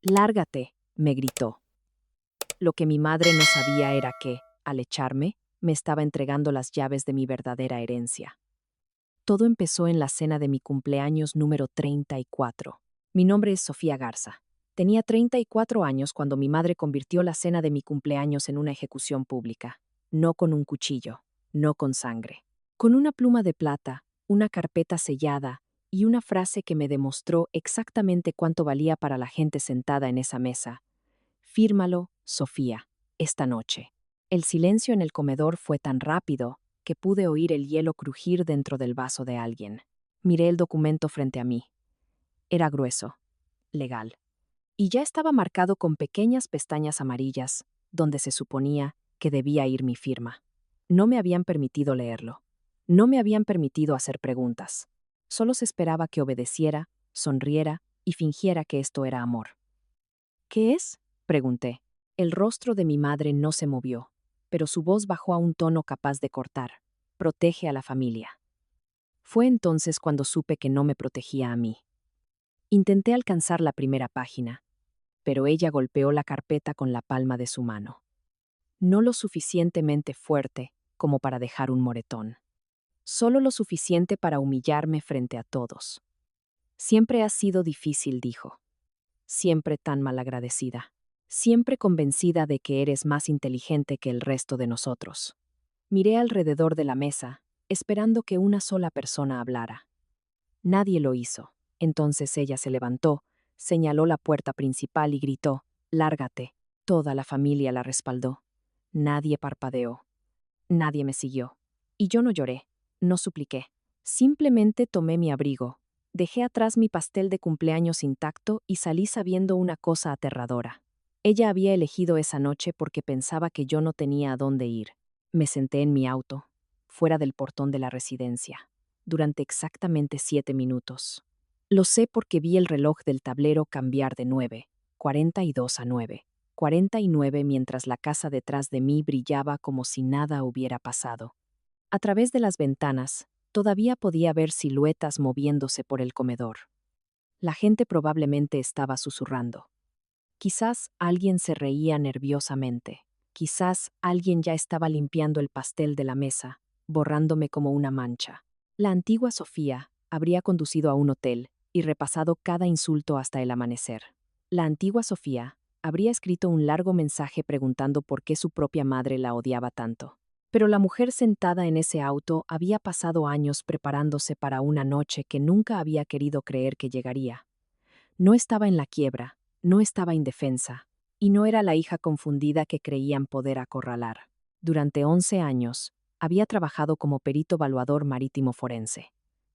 Lárgate, me gritó. Lo que mi madre no sabía era que, al echarme, me estaba entregando las llaves de mi verdadera herencia. Todo empezó en la cena de mi cumpleaños número 34. Mi nombre es Sofía Garza. Tenía 34 años cuando mi madre convirtió la cena de mi cumpleaños en una ejecución pública. No con un cuchillo, no con sangre. Con una pluma de plata, una carpeta sellada y una frase que me demostró exactamente cuánto valía para la gente sentada en esa mesa. Fírmalo, Sofía, esta noche. El silencio en el comedor fue tan rápido que pude oír el hielo crujir dentro del vaso de alguien. Miré el documento frente a mí. Era grueso, legal, y ya estaba marcado con pequeñas pestañas amarillas, donde se suponía que debía ir mi firma. No me habían permitido leerlo. No me habían permitido hacer preguntas. Solo se esperaba que obedeciera, sonriera y fingiera que esto era amor. ¿Qué es? Pregunté. El rostro de mi madre no se movió, pero su voz bajó a un tono capaz de cortar. Protege a la familia. Fue entonces cuando supe que no me protegía a mí. Intenté alcanzar la primera página, pero ella golpeó la carpeta con la palma de su mano. No lo suficientemente fuerte como para dejar un moretón. Solo lo suficiente para humillarme frente a todos. Siempre has sido difícil, dijo. Siempre tan malagradecida. Siempre convencida de que eres más inteligente que el resto de nosotros. Miré alrededor de la mesa, esperando que una sola persona hablara. Nadie lo hizo. Entonces ella se levantó, señaló la puerta principal y gritó, «Lárgate». Toda la familia la respaldó. Nadie parpadeó. Nadie me siguió. Y yo no lloré, no supliqué. Simplemente tomé mi abrigo, dejé atrás mi pastel de cumpleaños intacto y salí sabiendo una cosa aterradora. Ella había elegido esa noche porque pensaba que yo no tenía a dónde ir. Me senté en mi auto, fuera del portón de la residencia, durante exactamente 7 minutos. Lo sé porque vi el reloj del tablero cambiar de 9:42 a 9:49 mientras la casa detrás de mí brillaba como si nada hubiera pasado. A través de las ventanas, todavía podía ver siluetas moviéndose por el comedor. La gente probablemente estaba susurrando. Quizás alguien se reía nerviosamente. Quizás alguien ya estaba limpiando el pastel de la mesa, borrándome como una mancha. La antigua Sofía habría conducido a un hotel y repasado cada insulto hasta el amanecer. La antigua Sofía habría escrito un largo mensaje preguntando por qué su propia madre la odiaba tanto. Pero la mujer sentada en ese auto había pasado años preparándose para una noche que nunca había querido creer que llegaría. No estaba en la quiebra, no estaba indefensa, y no era la hija confundida que creían poder acorralar. Durante 11 años, había trabajado como perito evaluador marítimo forense,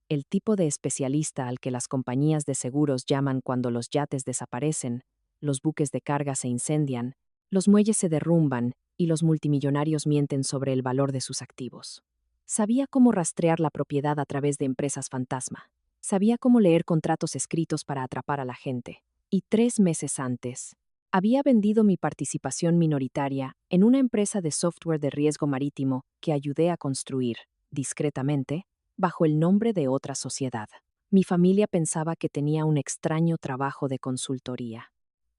el tipo de especialista al que las compañías de seguros llaman cuando los yates desaparecen, los buques de carga se incendian, los muelles se derrumban y los multimillonarios mienten sobre el valor de sus activos. Sabía cómo rastrear la propiedad a través de empresas fantasma. Sabía cómo leer contratos escritos para atrapar a la gente. Y 3 meses antes, había vendido mi participación minoritaria en una empresa de software de riesgo marítimo que ayudé a construir, discretamente, bajo el nombre de otra sociedad. Mi familia pensaba que tenía un extraño trabajo de consultoría.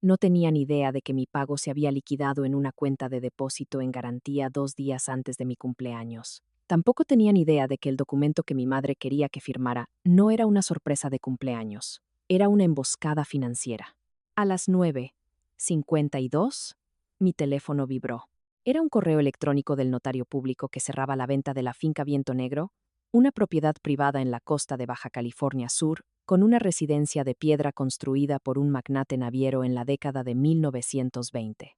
No tenían idea de que mi pago se había liquidado en una cuenta de depósito en garantía 2 días antes de mi cumpleaños. Tampoco tenían idea de que el documento que mi madre quería que firmara no era una sorpresa de cumpleaños, era una emboscada financiera. A las 9:52, mi teléfono vibró. Era un correo electrónico del notario público que cerraba la venta de la finca Viento Negro, una propiedad privada en la costa de Baja California Sur, con una residencia de piedra construida por un magnate naviero en la década de 1920.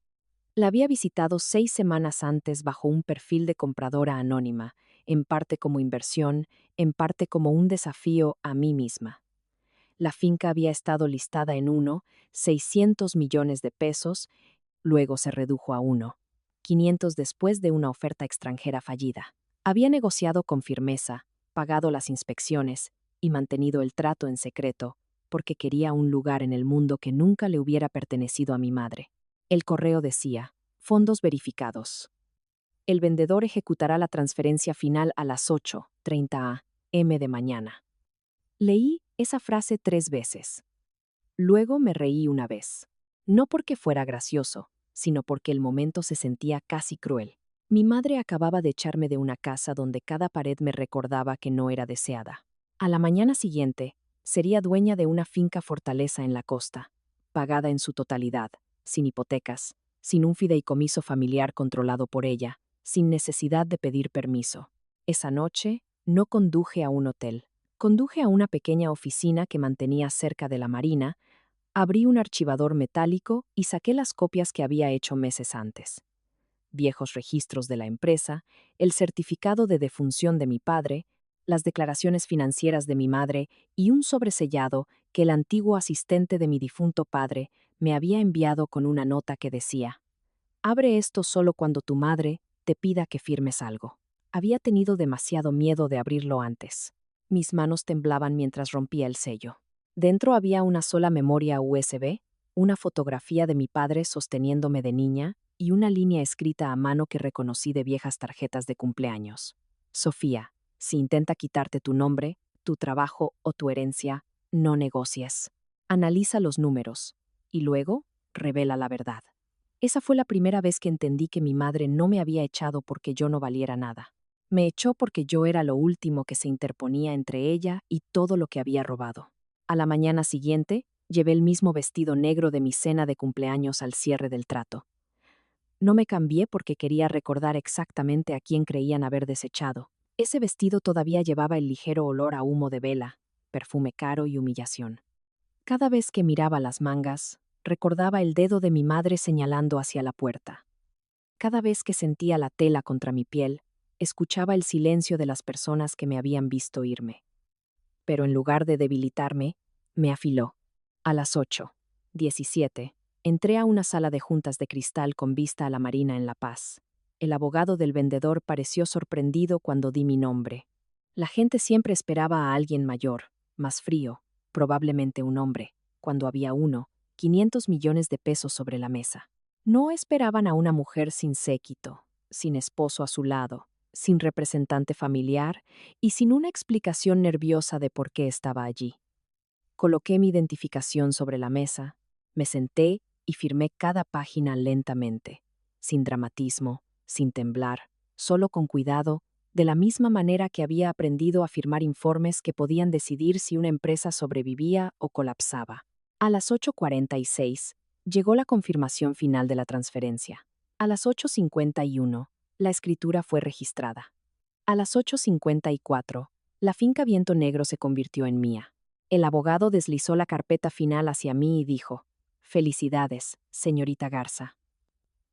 La había visitado 6 semanas antes bajo un perfil de compradora anónima, en parte como inversión, en parte como un desafío a mí misma. La finca había estado listada en 600 millones de pesos, luego se redujo a 500 después de una oferta extranjera fallida. Había negociado con firmeza, pagado las inspecciones y mantenido el trato en secreto, porque quería un lugar en el mundo que nunca le hubiera pertenecido a mi madre. El correo decía, fondos verificados. El vendedor ejecutará la transferencia final a las 8:30 am de mañana. Leí esa frase 3 veces. Luego me reí una vez. No porque fuera gracioso, sino porque el momento se sentía casi cruel. Mi madre acababa de echarme de una casa donde cada pared me recordaba que no era deseada. A la mañana siguiente, sería dueña de una finca fortaleza en la costa, pagada en su totalidad, sin hipotecas, sin un fideicomiso familiar controlado por ella, sin necesidad de pedir permiso. Esa noche, no conduje a un hotel. Conduje a una pequeña oficina que mantenía cerca de la marina, abrí un archivador metálico y saqué las copias que había hecho meses antes. Viejos registros de la empresa, el certificado de defunción de mi padre, las declaraciones financieras de mi madre y un sobresellado que el antiguo asistente de mi difunto padre me había enviado con una nota que decía: «Abre esto solo cuando tu madre te pida que firmes algo». Había tenido demasiado miedo de abrirlo antes. Mis manos temblaban mientras rompía el sello. Dentro había una sola memoria USB, una fotografía de mi padre sosteniéndome de niña y una línea escrita a mano que reconocí de viejas tarjetas de cumpleaños. Sofía, si intenta quitarte tu nombre, tu trabajo o tu herencia, no negocies. Analiza los números y luego revela la verdad. Esa fue la primera vez que entendí que mi madre no me había echado porque yo no valiera nada. Me echó porque yo era lo último que se interponía entre ella y todo lo que había robado. A la mañana siguiente, llevé el mismo vestido negro de mi cena de cumpleaños al cierre del trato. No me cambié porque quería recordar exactamente a quién creían haber desechado. Ese vestido todavía llevaba el ligero olor a humo de vela, perfume caro y humillación. Cada vez que miraba las mangas, recordaba el dedo de mi madre señalando hacia la puerta. Cada vez que sentía la tela contra mi piel, escuchaba el silencio de las personas que me habían visto irme. Pero en lugar de debilitarme, me afiló. A las 8:17, entré a una sala de juntas de cristal con vista a la marina en La Paz. El abogado del vendedor pareció sorprendido cuando di mi nombre. La gente siempre esperaba a alguien mayor, más frío, probablemente un hombre, cuando había 500 millones de pesos sobre la mesa. No esperaban a una mujer sin séquito, sin esposo a su lado, sin representante familiar y sin una explicación nerviosa de por qué estaba allí. Coloqué mi identificación sobre la mesa, me senté y firmé cada página lentamente, sin dramatismo, sin temblar, solo con cuidado, de la misma manera que había aprendido a firmar informes que podían decidir si una empresa sobrevivía o colapsaba. A las 8:46, llegó la confirmación final de la transferencia. A las 8:51, la escritura fue registrada. A las 8:54, la finca Viento Negro se convirtió en mía. El abogado deslizó la carpeta final hacia mí y dijo: «Felicidades, señorita Garza».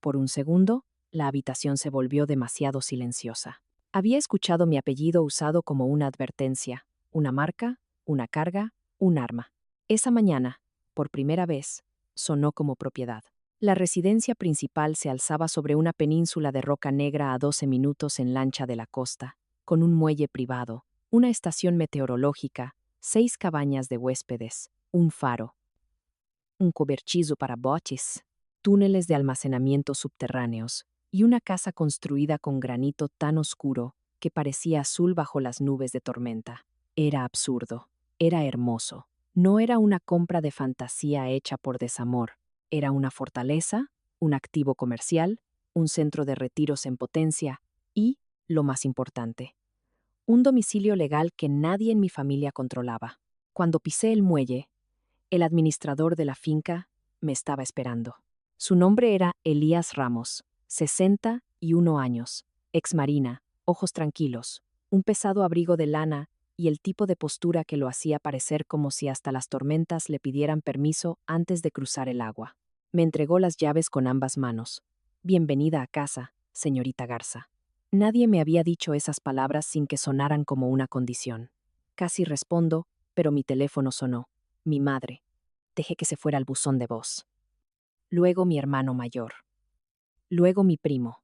Por un segundo, la habitación se volvió demasiado silenciosa. Había escuchado mi apellido usado como una advertencia, una marca, una carga, un arma. Esa mañana, por primera vez, sonó como propiedad. La residencia principal se alzaba sobre una península de roca negra a 12 minutos en lancha de la costa, con un muelle privado, una estación meteorológica, 6 cabañas de huéspedes, un faro, un cobertizo para botes, túneles de almacenamiento subterráneos y una casa construida con granito tan oscuro que parecía azul bajo las nubes de tormenta. Era absurdo, era hermoso. No era una compra de fantasía hecha por desamor. Era una fortaleza, un activo comercial, un centro de retiros en potencia y, lo más importante, un domicilio legal que nadie en mi familia controlaba. Cuando pisé el muelle, el administrador de la finca me estaba esperando. Su nombre era Elías Ramos, 61 años, exmarina, ojos tranquilos, un pesado abrigo de lana y el tipo de postura que lo hacía parecer como si hasta las tormentas le pidieran permiso antes de cruzar el agua. Me entregó las llaves con ambas manos. «Bienvenida a casa, señorita Garza». Nadie me había dicho esas palabras sin que sonaran como una condición. Casi respondo, pero mi teléfono sonó. Mi madre. Dejé que se fuera al buzón de voz. Luego mi hermano mayor. Luego mi primo.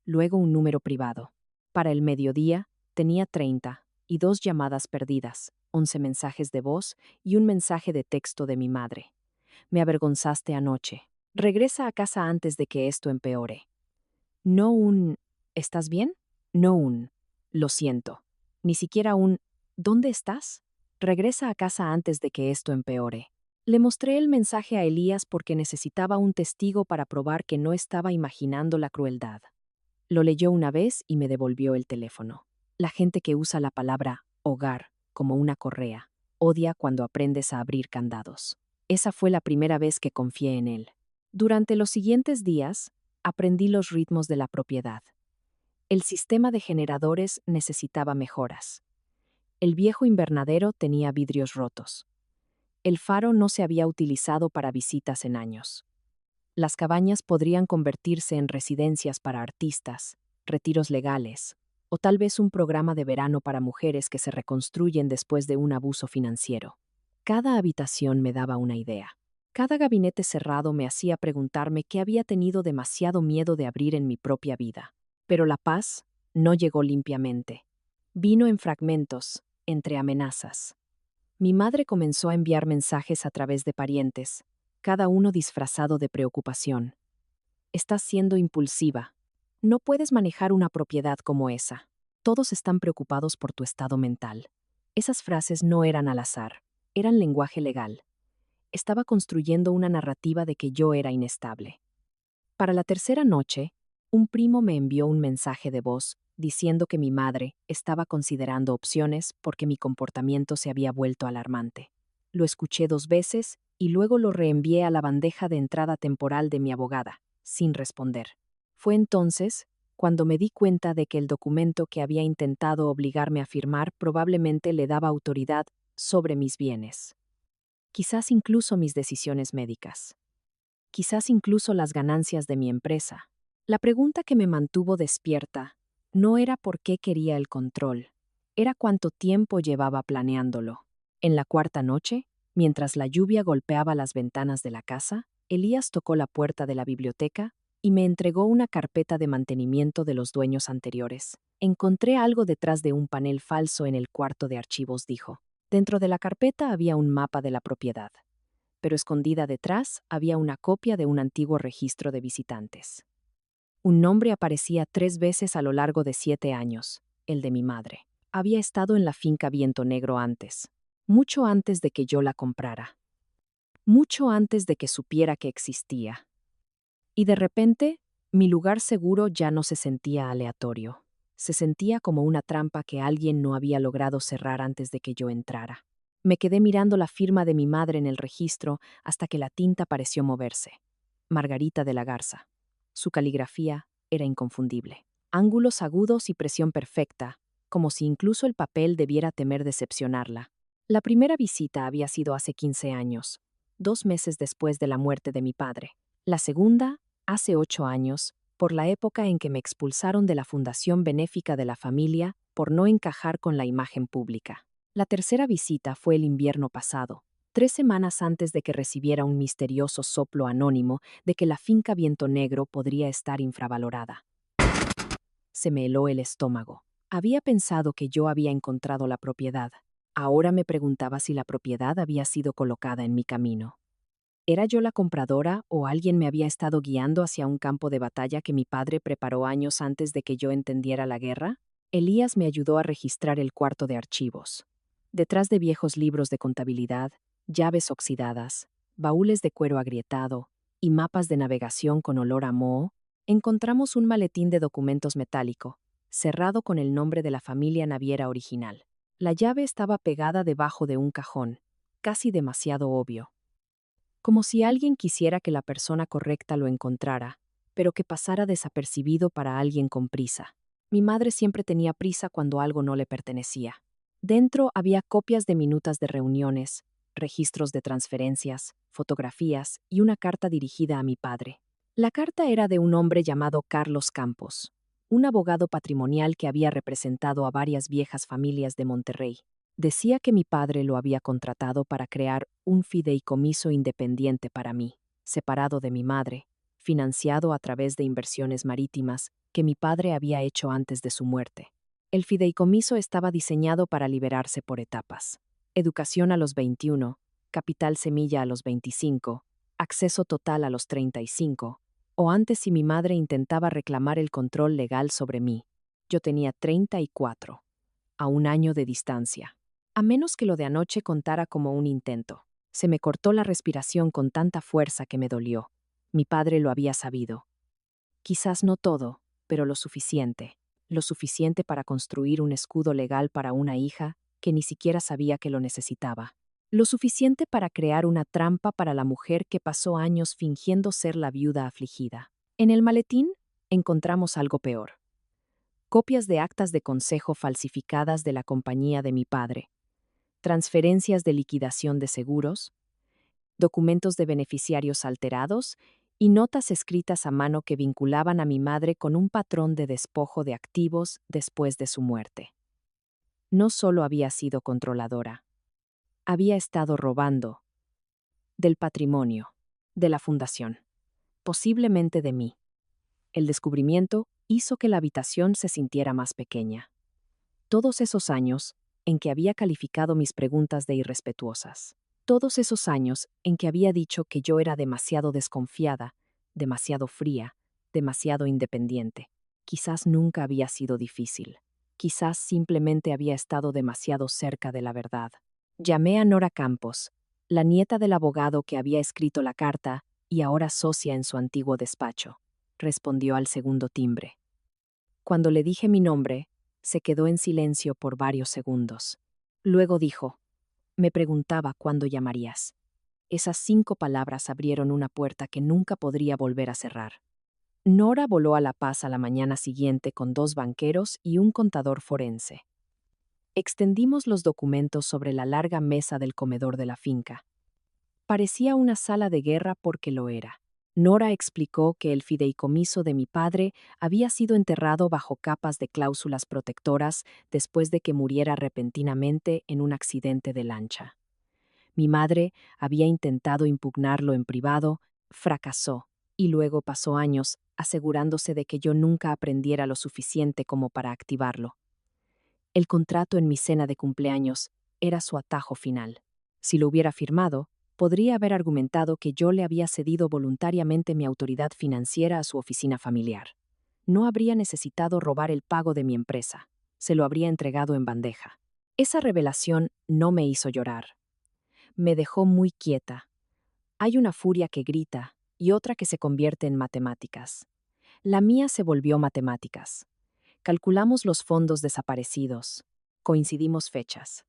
Luego un número privado. Para el mediodía, tenía 30 y 2 llamadas perdidas, 11 mensajes de voz y un mensaje de texto de mi madre. «Me avergonzaste anoche. Regresa a casa antes de que esto empeore». No un «¿Estás bien?». No un «Lo siento». Ni siquiera un «¿Dónde estás?». Regresa a casa antes de que esto empeore. Le mostré el mensaje a Elías porque necesitaba un testigo para probar que no estaba imaginando la crueldad. Lo leyó una vez y me devolvió el teléfono. La gente que usa la palabra hogar como una correa odia cuando aprendes a abrir candados. Esa fue la primera vez que confié en él. Durante los siguientes días, aprendí los ritmos de la propiedad. El sistema de generadores necesitaba mejoras. El viejo invernadero tenía vidrios rotos. El faro no se había utilizado para visitas en años. Las cabañas podrían convertirse en residencias para artistas, retiros legales, o tal vez un programa de verano para mujeres que se reconstruyen después de un abuso financiero. Cada habitación me daba una idea. Cada gabinete cerrado me hacía preguntarme qué había tenido demasiado miedo de abrir en mi propia vida. Pero la paz no llegó limpiamente. Vino en fragmentos, entre amenazas. Mi madre comenzó a enviar mensajes a través de parientes, cada uno disfrazado de preocupación. Estás siendo impulsiva. No puedes manejar una propiedad como esa. Todos están preocupados por tu estado mental. Esas frases no eran al azar, eran lenguaje legal. Estaba construyendo una narrativa de que yo era inestable. Para la tercera noche, un primo me envió un mensaje de voz diciendo que mi madre estaba considerando opciones porque mi comportamiento se había vuelto alarmante. Lo escuché 2 veces y luego lo reenvié a la bandeja de entrada temporal de mi abogada, sin responder. Fue entonces cuando me di cuenta de que el documento que había intentado obligarme a firmar probablemente le daba autoridad sobre mis bienes. Quizás incluso mis decisiones médicas. Quizás incluso las ganancias de mi empresa. La pregunta que me mantuvo despierta no era por qué quería el control, era cuánto tiempo llevaba planeándolo. En la cuarta noche, mientras la lluvia golpeaba las ventanas de la casa, Elías tocó la puerta de la biblioteca y me entregó una carpeta de mantenimiento de los dueños anteriores. Encontré algo detrás de un panel falso en el cuarto de archivos, dijo. Dentro de la carpeta había un mapa de la propiedad, pero escondida detrás había una copia de un antiguo registro de visitantes. Un nombre aparecía 3 veces a lo largo de 7 años, el de mi madre. Había estado en la finca Viento Negro antes, mucho antes de que yo la comprara, mucho antes de que supiera que existía. Y de repente, mi lugar seguro ya no se sentía aleatorio. Se sentía como una trampa que alguien no había logrado cerrar antes de que yo entrara. Me quedé mirando la firma de mi madre en el registro hasta que la tinta pareció moverse. Margarita de la Garza. Su caligrafía era inconfundible. Ángulos agudos y presión perfecta, como si incluso el papel debiera temer decepcionarla. La primera visita había sido hace 15 años, 2 meses después de la muerte de mi padre. La segunda, hace 8 años, por la época en que me expulsaron de la fundación benéfica de la familia por no encajar con la imagen pública. La tercera visita fue el invierno pasado, 3 semanas antes de que recibiera un misterioso soplo anónimo de que la finca Viento Negro podría estar infravalorada. Se me heló el estómago. Había pensado que yo había encontrado la propiedad. Ahora me preguntaba si la propiedad había sido colocada en mi camino. ¿Era yo la compradora o alguien me había estado guiando hacia un campo de batalla que mi padre preparó años antes de que yo entendiera la guerra? Elías me ayudó a registrar el cuarto de archivos. Detrás de viejos libros de contabilidad, llaves oxidadas, baúles de cuero agrietado y mapas de navegación con olor a moho, encontramos un maletín de documentos metálico, cerrado con el nombre de la familia naviera original. La llave estaba pegada debajo de un cajón, casi demasiado obvio. Como si alguien quisiera que la persona correcta lo encontrara, pero que pasara desapercibido para alguien con prisa. Mi madre siempre tenía prisa cuando algo no le pertenecía. Dentro había copias de minutas de reuniones, registros de transferencias, fotografías y una carta dirigida a mi padre. La carta era de un hombre llamado Carlos Campos, un abogado patrimonial que había representado a varias viejas familias de Monterrey. Decía que mi padre lo había contratado para crear un fideicomiso independiente para mí, separado de mi madre, financiado a través de inversiones marítimas que mi padre había hecho antes de su muerte. El fideicomiso estaba diseñado para liberarse por etapas. Educación a los 21, capital semilla a los 25, acceso total a los 35, o antes si mi madre intentaba reclamar el control legal sobre mí. Yo tenía 34, a un año de distancia. A menos que lo de anoche contara como un intento. Se me cortó la respiración con tanta fuerza que me dolió. Mi padre lo había sabido. Quizás no todo, pero lo suficiente. Lo suficiente para construir un escudo legal para una hija que ni siquiera sabía que lo necesitaba. Lo suficiente para crear una trampa para la mujer que pasó años fingiendo ser la viuda afligida. En el maletín encontramos algo peor. Copias de actas de consejo falsificadas de la compañía de mi padre, transferencias de liquidación de seguros, documentos de beneficiarios alterados y notas escritas a mano que vinculaban a mi madre con un patrón de despojo de activos después de su muerte. No solo había sido controladora, había estado robando del patrimonio, de la fundación, posiblemente de mí. El descubrimiento hizo que la habitación se sintiera más pequeña. Todos esos años en que había calificado mis preguntas de irrespetuosas. Todos esos años en que había dicho que yo era demasiado desconfiada, demasiado fría, demasiado independiente. Quizás nunca había sido difícil. Quizás simplemente había estado demasiado cerca de la verdad. Llamé a Nora Campos, la nieta del abogado que había escrito la carta y ahora socia en su antiguo despacho. Respondió al segundo timbre. Cuando le dije mi nombre, se quedó en silencio por varios segundos. Luego dijo, me preguntaba cuándo llamarías. Esas 5 palabras abrieron una puerta que nunca podría volver a cerrar. Nora voló a La Paz a la mañana siguiente con 2 banqueros y un contador forense. Extendimos los documentos sobre la larga mesa del comedor de la finca. Parecía una sala de guerra porque lo era. Nora explicó que el fideicomiso de mi padre había sido enterrado bajo capas de cláusulas protectoras después de que muriera repentinamente en un accidente de lancha. Mi madre había intentado impugnarlo en privado, fracasó, y luego pasó años asegurándose de que yo nunca aprendiera lo suficiente como para activarlo. El contrato en mi cena de cumpleaños era su atajo final. Si lo hubiera firmado, podría haber argumentado que yo le había cedido voluntariamente mi autoridad financiera a su oficina familiar. No habría necesitado robar el pago de mi empresa. Se lo habría entregado en bandeja. Esa revelación no me hizo llorar. Me dejó muy quieta. Hay una furia que grita y otra que se convierte en matemáticas. La mía se volvió matemáticas. Calculamos los fondos desaparecidos. Coincidimos fechas.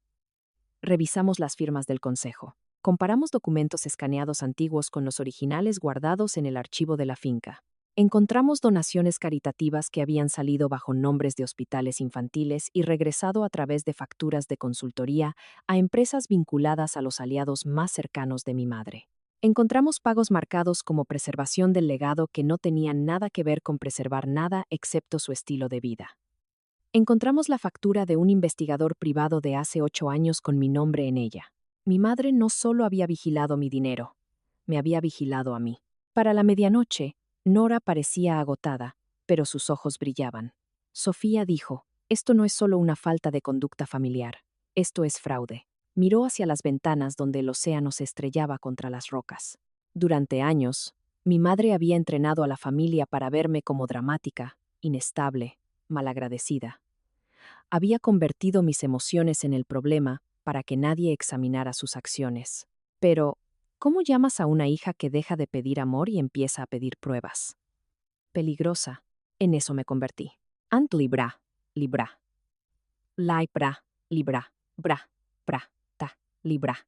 Revisamos las firmas del consejo. Comparamos documentos escaneados antiguos con los originales guardados en el archivo de la finca. Encontramos donaciones caritativas que habían salido bajo nombres de hospitales infantiles y regresado a través de facturas de consultoría a empresas vinculadas a los aliados más cercanos de mi madre. Encontramos pagos marcados como preservación del legado que no tenían nada que ver con preservar nada excepto su estilo de vida. Encontramos la factura de un investigador privado de hace 8 años con mi nombre en ella. Mi madre no solo había vigilado mi dinero, me había vigilado a mí. Para la medianoche, Nora parecía agotada, pero sus ojos brillaban. Sofía dijo, esto no es solo una falta de conducta familiar, esto es fraude. Miró hacia las ventanas donde el océano se estrellaba contra las rocas. Durante años, mi madre había entrenado a la familia para verme como dramática, inestable, malagradecida. Había convertido mis emociones en el problema para que nadie examinara sus acciones. Pero, ¿cómo llamas a una hija que deja de pedir amor y empieza a pedir pruebas? Peligrosa. En eso me convertí. Ant libra, libra. Laibra, libra, bra, pra, ta, libra.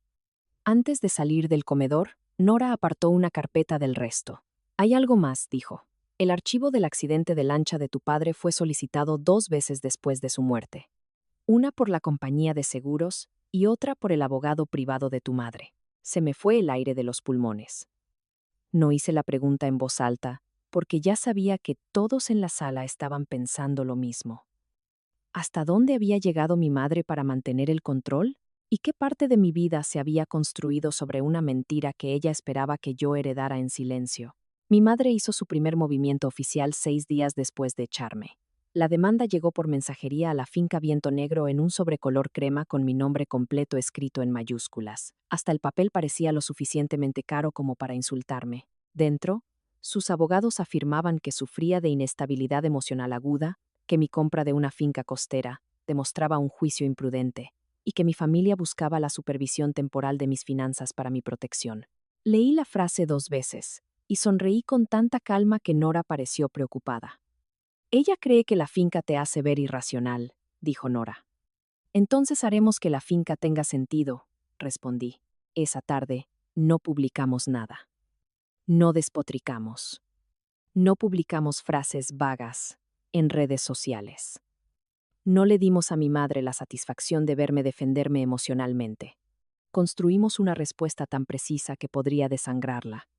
Antes de salir del comedor, Nora apartó una carpeta del resto. Hay algo más, dijo. El archivo del accidente de lancha de tu padre fue solicitado 2 veces después de su muerte. Una por la compañía de seguros y otra por el abogado privado de tu madre. Se me fue el aire de los pulmones. No hice la pregunta en voz alta, porque ya sabía que todos en la sala estaban pensando lo mismo. ¿Hasta dónde había llegado mi madre para mantener el control? ¿Y qué parte de mi vida se había construido sobre una mentira que ella esperaba que yo heredara en silencio? Mi madre hizo su primer movimiento oficial 6 días después de echarme. La demanda llegó por mensajería a la finca Viento Negro en un sobrecolor crema con mi nombre completo escrito en mayúsculas. Hasta el papel parecía lo suficientemente caro como para insultarme. Dentro, sus abogados afirmaban que sufría de inestabilidad emocional aguda, que mi compra de una finca costera demostraba un juicio imprudente y que mi familia buscaba la supervisión temporal de mis finanzas para mi protección. Leí la frase 2 veces y sonreí con tanta calma que Nora pareció preocupada. Ella cree que la finca te hace ver irracional, dijo Nora. Entonces haremos que la finca tenga sentido, respondí. Esa tarde, no publicamos nada. No despotricamos. No publicamos frases vagas en redes sociales. No le dimos a mi madre la satisfacción de verme defenderme emocionalmente. Construimos una respuesta tan precisa que podría desangrarla.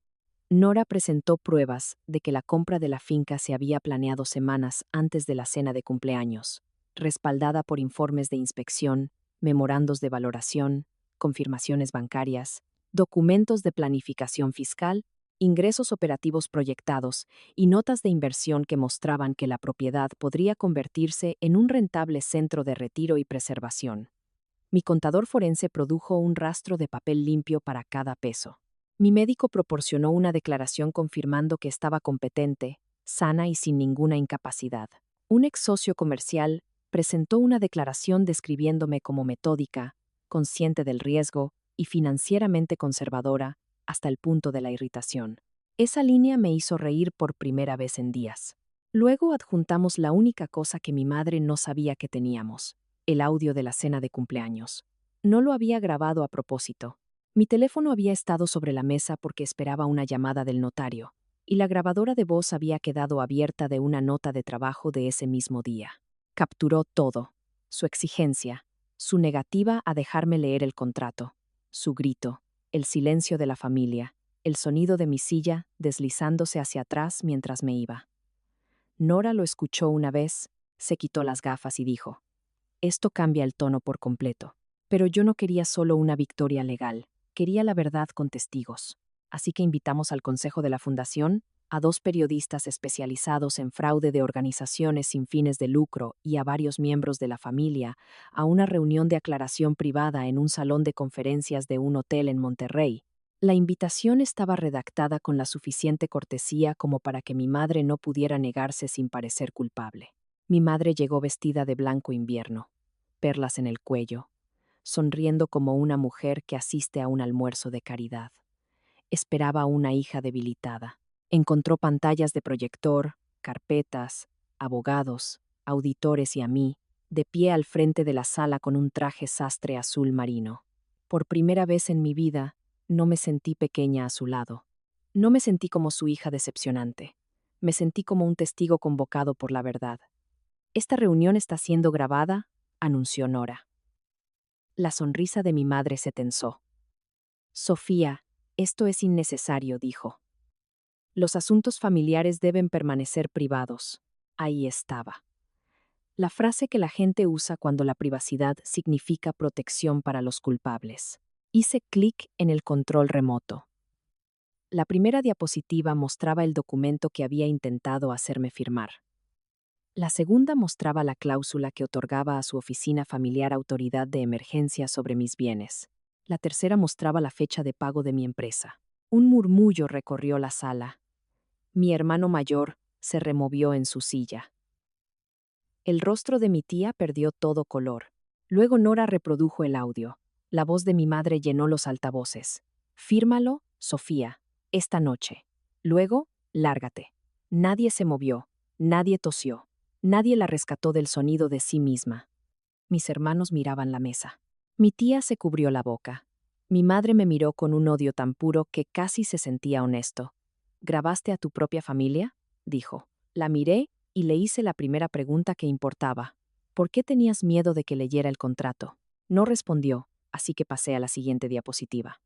Nora presentó pruebas de que la compra de la finca se había planeado semanas antes de la cena de cumpleaños, respaldada por informes de inspección, memorandos de valoración, confirmaciones bancarias, documentos de planificación fiscal, ingresos operativos proyectados y notas de inversión que mostraban que la propiedad podría convertirse en un rentable centro de retiro y preservación. Mi contador forense produjo un rastro de papel limpio para cada peso. Mi médico proporcionó una declaración confirmando que estaba competente, sana y sin ninguna incapacidad. Un ex socio comercial presentó una declaración describiéndome como metódica, consciente del riesgo y financieramente conservadora, hasta el punto de la irritación. Esa línea me hizo reír por primera vez en días. Luego adjuntamos la única cosa que mi madre no sabía que teníamos, el audio de la cena de cumpleaños. No lo había grabado a propósito. Mi teléfono había estado sobre la mesa porque esperaba una llamada del notario, y la grabadora de voz había quedado abierta de una nota de trabajo de ese mismo día. Capturó todo: su exigencia, su negativa a dejarme leer el contrato, su grito, el silencio de la familia, el sonido de mi silla deslizándose hacia atrás mientras me iba. Nora lo escuchó una vez, se quitó las gafas y dijo: «Esto cambia el tono por completo». Pero yo no quería solo una victoria legal, quería la verdad con testigos. Así que invitamos al Consejo de la Fundación a 2 periodistas especializados en fraude de organizaciones sin fines de lucro y a varios miembros de la familia a una reunión de aclaración privada en un salón de conferencias de un hotel en Monterrey. La invitación estaba redactada con la suficiente cortesía como para que mi madre no pudiera negarse sin parecer culpable. Mi madre llegó vestida de blanco invierno, perlas en el cuello, sonriendo como una mujer que asiste a un almuerzo de caridad. Esperaba a una hija debilitada. Encontró pantallas de proyector, carpetas, abogados, auditores y a mí, de pie al frente de la sala con un traje sastre azul marino. Por primera vez en mi vida, no me sentí pequeña a su lado. No me sentí como su hija decepcionante. Me sentí como un testigo convocado por la verdad. «Esta reunión está siendo grabada», anunció Nora. La sonrisa de mi madre se tensó. «Sofía, esto es innecesario», dijo. «Los asuntos familiares deben permanecer privados». Ahí estaba. La frase que la gente usa cuando la privacidad significa protección para los culpables. Hice clic en el control remoto. La primera diapositiva mostraba el documento que había intentado hacerme firmar. La segunda mostraba la cláusula que otorgaba a su oficina familiar autoridad de emergencia sobre mis bienes. La tercera mostraba la fecha de pago de mi empresa. Un murmullo recorrió la sala. Mi hermano mayor se removió en su silla. El rostro de mi tía perdió todo color. Luego Nora reprodujo el audio. La voz de mi madre llenó los altavoces. «Fírmalo, Sofía, esta noche. Luego, lárgate». Nadie se movió, nadie tosió. Nadie la rescató del sonido de sí misma. Mis hermanos miraban la mesa. Mi tía se cubrió la boca. Mi madre me miró con un odio tan puro que casi se sentía honesto. «¿Grabaste a tu propia familia?», dijo. La miré y le hice la primera pregunta que importaba. «¿Por qué tenías miedo de que leyera el contrato?». No respondió, así que pasé a la siguiente diapositiva.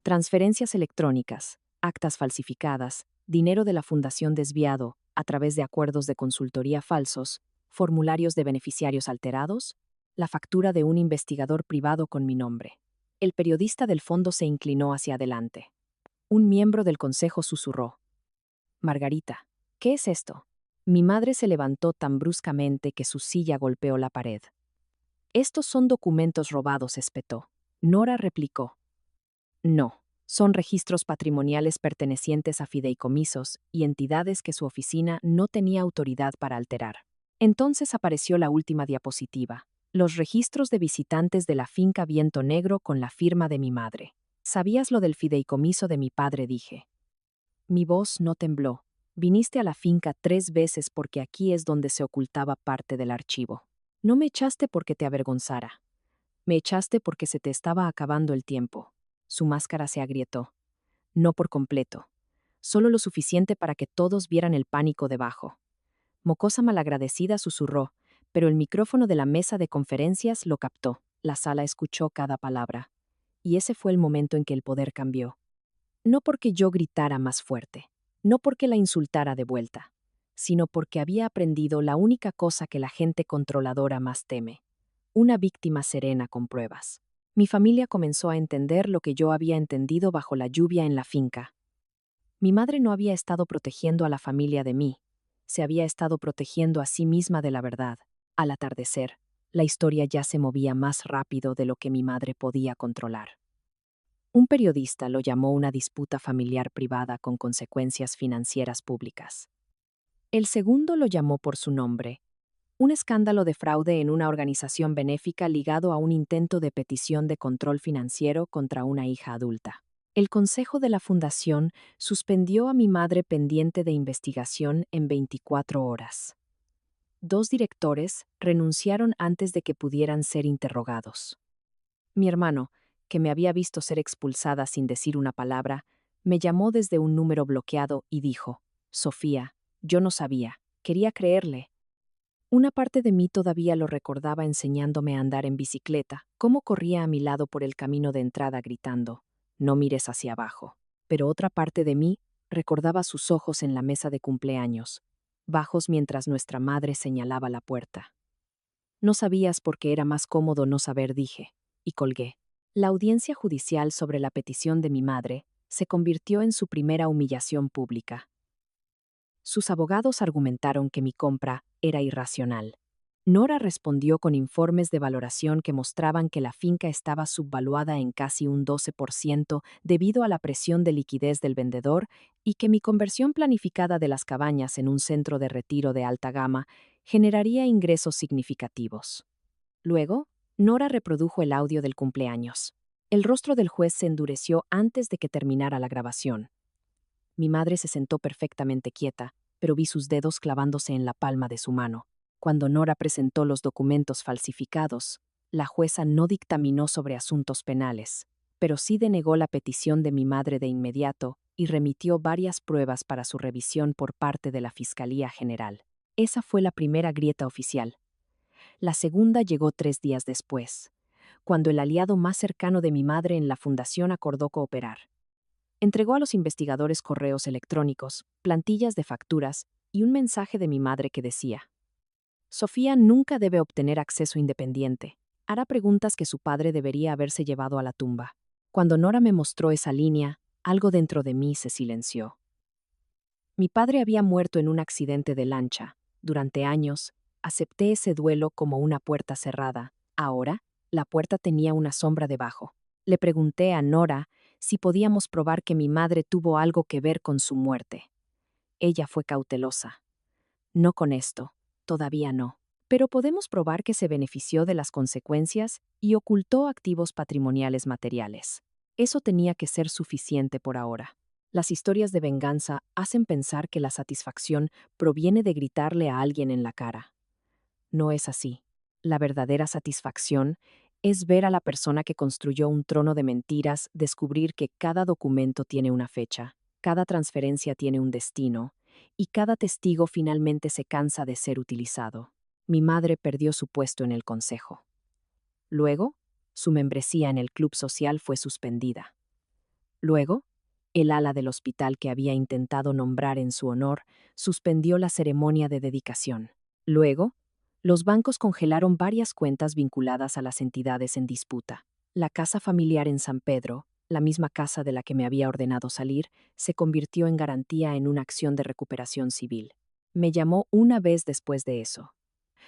Transferencias electrónicas, actas falsificadas, dinero de la fundación desviado a través de acuerdos de consultoría falsos, formularios de beneficiarios alterados, la factura de un investigador privado con mi nombre. El periodista del fondo se inclinó hacia adelante. Un miembro del consejo susurró: «Margarita, ¿qué es esto?». Mi madre se levantó tan bruscamente que su silla golpeó la pared. «Estos son documentos robados», espetó. Nora replicó: «No. Son registros patrimoniales pertenecientes a fideicomisos y entidades que su oficina no tenía autoridad para alterar». Entonces apareció la última diapositiva. Los registros de visitantes de la finca Viento Negro con la firma de mi madre. ¿Sabías lo del fideicomiso de mi padre?, dije. Mi voz no tembló. Viniste a la finca 3 veces porque aquí es donde se ocultaba parte del archivo. No me echaste porque te avergonzara. Me echaste porque se te estaba acabando el tiempo. Su máscara se agrietó. No por completo. Solo lo suficiente para que todos vieran el pánico debajo. Mocosa malagradecida susurró, pero el micrófono de la mesa de conferencias lo captó. La sala escuchó cada palabra. Y ese fue el momento en que el poder cambió. No porque yo gritara más fuerte, no porque la insultara de vuelta, sino porque había aprendido la única cosa que la gente controladora más teme: una víctima serena con pruebas. Mi familia comenzó a entender lo que yo había entendido bajo la lluvia en la finca. Mi madre no había estado protegiendo a la familia de mí, se había estado protegiendo a sí misma de la verdad. Al atardecer, la historia ya se movía más rápido de lo que mi madre podía controlar. Un periodista lo llamó una disputa familiar privada con consecuencias financieras públicas. El segundo lo llamó por su nombre: un escándalo de fraude en una organización benéfica ligado a un intento de petición de control financiero contra una hija adulta. El consejo de la fundación suspendió a mi madre pendiente de investigación en 24 horas. 2 directores renunciaron antes de que pudieran ser interrogados. Mi hermano, que me había visto ser expulsada sin decir una palabra, me llamó desde un número bloqueado y dijo: Sofía, yo no sabía, quería creerle. Una parte de mí todavía lo recordaba enseñándome a andar en bicicleta, cómo corría a mi lado por el camino de entrada gritando: no mires hacia abajo. Pero otra parte de mí recordaba sus ojos en la mesa de cumpleaños, bajos mientras nuestra madre señalaba la puerta. No sabías porque era más cómodo no saber, dije, y colgué. La audiencia judicial sobre la petición de mi madre se convirtió en su primera humillación pública. Sus abogados argumentaron que mi compra era irracional. Nora respondió con informes de valoración que mostraban que la finca estaba subvaluada en casi un 12% debido a la presión de liquidez del vendedor y que mi conversión planificada de las cabañas en un centro de retiro de alta gama generaría ingresos significativos. Luego, Nora reprodujo el audio del cumpleaños. El rostro del juez se endureció antes de que terminara la grabación. Mi madre se sentó perfectamente quieta, pero vi sus dedos clavándose en la palma de su mano. Cuando Nora presentó los documentos falsificados, la jueza no dictaminó sobre asuntos penales, pero sí denegó la petición de mi madre de inmediato y remitió varias pruebas para su revisión por parte de la Fiscalía General. Esa fue la primera grieta oficial. La segunda llegó 3 días después, cuando el aliado más cercano de mi madre en la fundación acordó cooperar. Entregó a los investigadores correos electrónicos, plantillas de facturas y un mensaje de mi madre que decía: Sofía nunca debe obtener acceso independiente. Hará preguntas que su padre debería haberse llevado a la tumba. Cuando Nora me mostró esa línea, algo dentro de mí se silenció. Mi padre había muerto en un accidente de lancha. Durante años, acepté ese duelo como una puerta cerrada. Ahora, la puerta tenía una sombra debajo. Le pregunté a Nora si podíamos probar que mi madre tuvo algo que ver con su muerte. Ella fue cautelosa. No con esto, todavía no. Pero podemos probar que se benefició de las consecuencias y ocultó activos patrimoniales materiales. Eso tenía que ser suficiente por ahora. Las historias de venganza hacen pensar que la satisfacción proviene de gritarle a alguien en la cara. No es así. La verdadera satisfacción es ver a la persona que construyó un trono de mentiras descubrir que cada documento tiene una fecha, cada transferencia tiene un destino, y cada testigo finalmente se cansa de ser utilizado. Mi madre perdió su puesto en el consejo. Luego, su membresía en el club social fue suspendida. Luego, el ala del hospital que había intentado nombrar en su honor suspendió la ceremonia de dedicación. Luego, los bancos congelaron varias cuentas vinculadas a las entidades en disputa. La casa familiar en San Pedro, la misma casa de la que me había ordenado salir, se convirtió en garantía en una acción de recuperación civil. Me llamó una vez después de eso.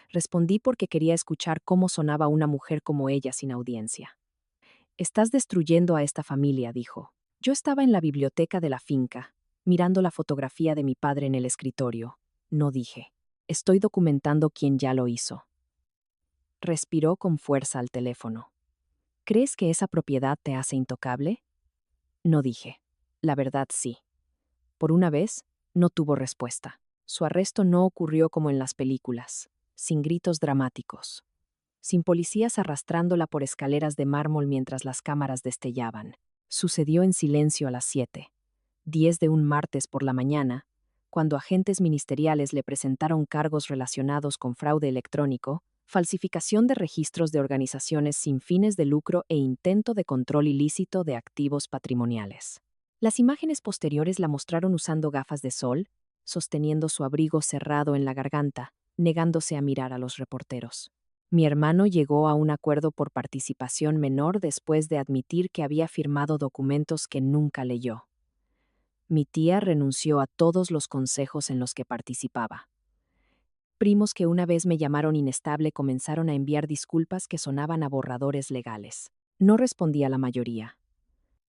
Respondí porque quería escuchar cómo sonaba una mujer como ella sin audiencia. Estás destruyendo a esta familia, dijo. Yo estaba en la biblioteca de la finca, mirando la fotografía de mi padre en el escritorio. No dije. Estoy documentando quién ya lo hizo. Respiró con fuerza al teléfono. ¿Crees que esa propiedad te hace intocable? No dije. La verdad sí. Por una vez, no tuvo respuesta. Su arresto no ocurrió como en las películas, sin gritos dramáticos, sin policías arrastrándola por escaleras de mármol mientras las cámaras destellaban. Sucedió en silencio a las 7:10 de un martes por la mañana, cuando agentes ministeriales le presentaron cargos relacionados con fraude electrónico, falsificación de registros de organizaciones sin fines de lucro e intento de control ilícito de activos patrimoniales. Las imágenes posteriores la mostraron usando gafas de sol, sosteniendo su abrigo cerrado en la garganta, negándose a mirar a los reporteros. Mi hermano llegó a un acuerdo por participación menor después de admitir que había firmado documentos que nunca leyó. Mi tía renunció a todos los consejos en los que participaba. Primos que una vez me llamaron inestable comenzaron a enviar disculpas que sonaban a borradores legales. No respondí a la mayoría.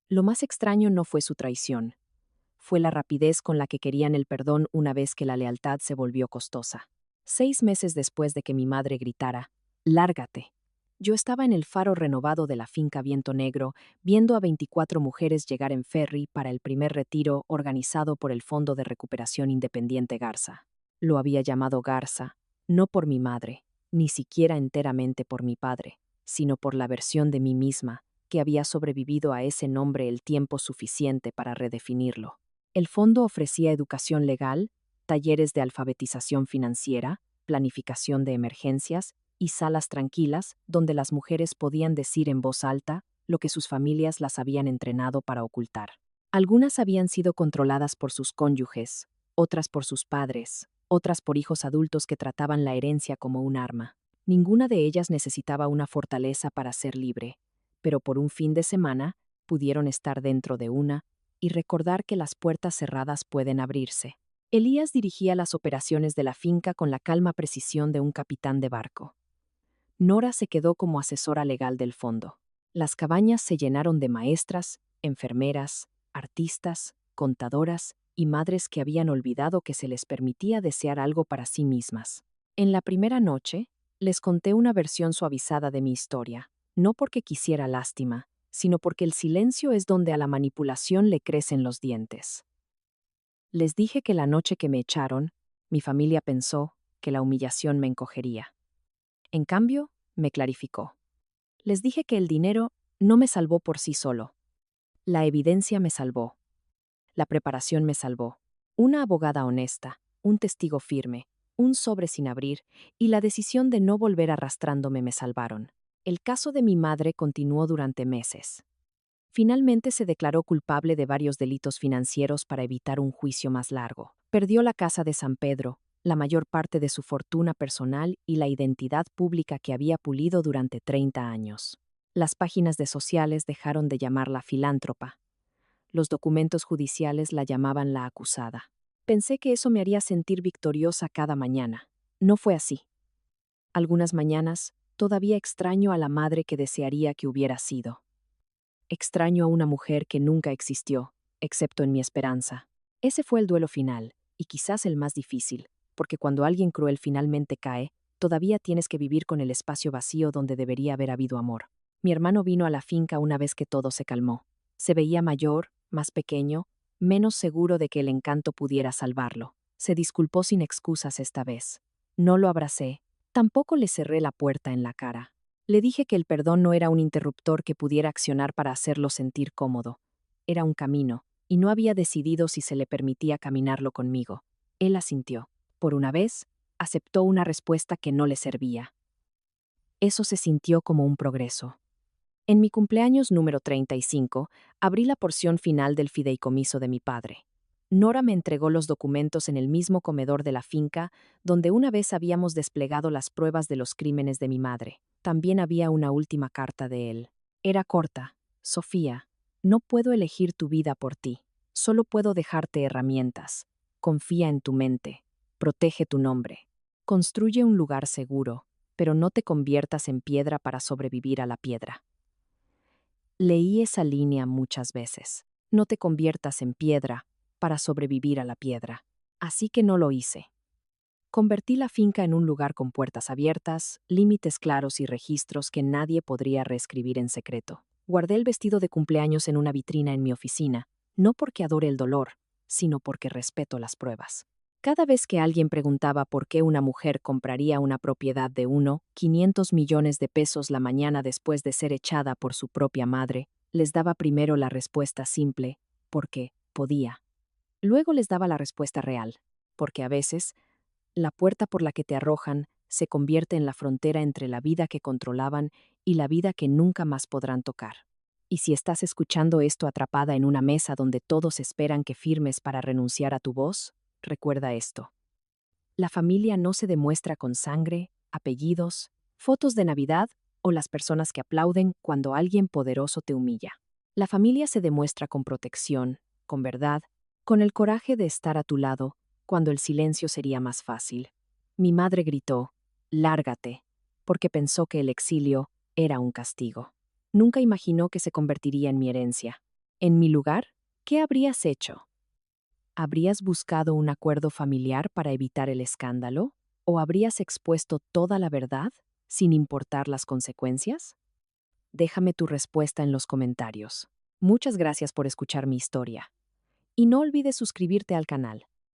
Lo más extraño no fue su traición. Fue la rapidez con la que querían el perdón una vez que la lealtad se volvió costosa. 6 meses después de que mi madre gritara, «Lárgate», yo estaba en el faro renovado de la finca Viento Negro, viendo a 24 mujeres llegar en ferry para el primer retiro organizado por el Fondo de Recuperación Independiente Garza. Lo había llamado Garza, no por mi madre, ni siquiera enteramente por mi padre, sino por la versión de mí misma, que había sobrevivido a ese nombre el tiempo suficiente para redefinirlo. El fondo ofrecía educación legal, talleres de alfabetización financiera, planificación de emergencias y salas tranquilas donde las mujeres podían decir en voz alta lo que sus familias las habían entrenado para ocultar. Algunas habían sido controladas por sus cónyuges, otras por sus padres, otras por hijos adultos que trataban la herencia como un arma. Ninguna de ellas necesitaba una fortaleza para ser libre, pero por un fin de semana pudieron estar dentro de una y recordar que las puertas cerradas pueden abrirse. Elías dirigía las operaciones de la finca con la calma precisión de un capitán de barco. Nora se quedó como asesora legal del fondo. Las cabañas se llenaron de maestras, enfermeras, artistas, contadoras y madres que habían olvidado que se les permitía desear algo para sí mismas. En la primera noche, les conté una versión suavizada de mi historia, no porque quisiera lástima, sino porque el silencio es donde a la manipulación le crecen los dientes. Les dije que la noche que me echaron, mi familia pensó que la humillación me encogería. En cambio, me clarificó. Les dije que el dinero no me salvó por sí solo. La evidencia me salvó. La preparación me salvó. Una abogada honesta, un testigo firme, un sobre sin abrir y la decisión de no volver arrastrándome me salvaron. El caso de mi madre continuó durante meses. Finalmente se declaró culpable de varios delitos financieros para evitar un juicio más largo. Perdió la casa de San Pedro, la mayor parte de su fortuna personal y la identidad pública que había pulido durante 30 años. Las páginas de sociales dejaron de llamarla filántropa. Los documentos judiciales la llamaban la acusada. Pensé que eso me haría sentir victoriosa cada mañana. No fue así. Algunas mañanas, todavía extraño a la madre que desearía que hubiera sido. Extraño a una mujer que nunca existió, excepto en mi esperanza. Ese fue el duelo final, y quizás el más difícil, porque cuando alguien cruel finalmente cae, todavía tienes que vivir con el espacio vacío donde debería haber habido amor. Mi hermano vino a la finca una vez que todo se calmó. Se veía mayor, más pequeño, menos seguro de que el encanto pudiera salvarlo. Se disculpó sin excusas esta vez. No lo abracé, tampoco le cerré la puerta en la cara. Le dije que el perdón no era un interruptor que pudiera accionar para hacerlo sentir cómodo. Era un camino, y no había decidido si se le permitía caminarlo conmigo. Él asintió. Por una vez, aceptó una respuesta que no le servía. Eso se sintió como un progreso. En mi cumpleaños número 35, abrí la porción final del fideicomiso de mi padre. Nora me entregó los documentos en el mismo comedor de la finca donde una vez habíamos desplegado las pruebas de los crímenes de mi madre. También había una última carta de él. Era corta. Sofía, no puedo elegir tu vida por ti. Solo puedo dejarte herramientas. Confía en tu mente. Protege tu nombre. Construye un lugar seguro, pero no te conviertas en piedra para sobrevivir a la piedra. Leí esa línea muchas veces. No te conviertas en piedra para sobrevivir a la piedra. Así que no lo hice. Convertí la finca en un lugar con puertas abiertas, límites claros y registros que nadie podría reescribir en secreto. Guardé el vestido de cumpleaños en una vitrina en mi oficina, no porque adore el dolor, sino porque respeto las pruebas. Cada vez que alguien preguntaba por qué una mujer compraría una propiedad de 500 millones de pesos la mañana después de ser echada por su propia madre, les daba primero la respuesta simple, porque podía. Luego les daba la respuesta real, porque a veces la puerta por la que te arrojan se convierte en la frontera entre la vida que controlaban y la vida que nunca más podrán tocar. Y si estás escuchando esto atrapada en una mesa donde todos esperan que firmes para renunciar a tu voz, recuerda esto. La familia no se demuestra con sangre, apellidos, fotos de Navidad o las personas que aplauden cuando alguien poderoso te humilla. La familia se demuestra con protección, con verdad, con el coraje de estar a tu lado cuando el silencio sería más fácil. Mi madre gritó, «Lárgate», porque pensó que el exilio era un castigo. Nunca imaginó que se convertiría en mi herencia. En mi lugar, ¿qué habrías hecho? ¿Habrías buscado un acuerdo familiar para evitar el escándalo? ¿O habrías expuesto toda la verdad sin importar las consecuencias? Déjame tu respuesta en los comentarios. Muchas gracias por escuchar mi historia. Y no olvides suscribirte al canal.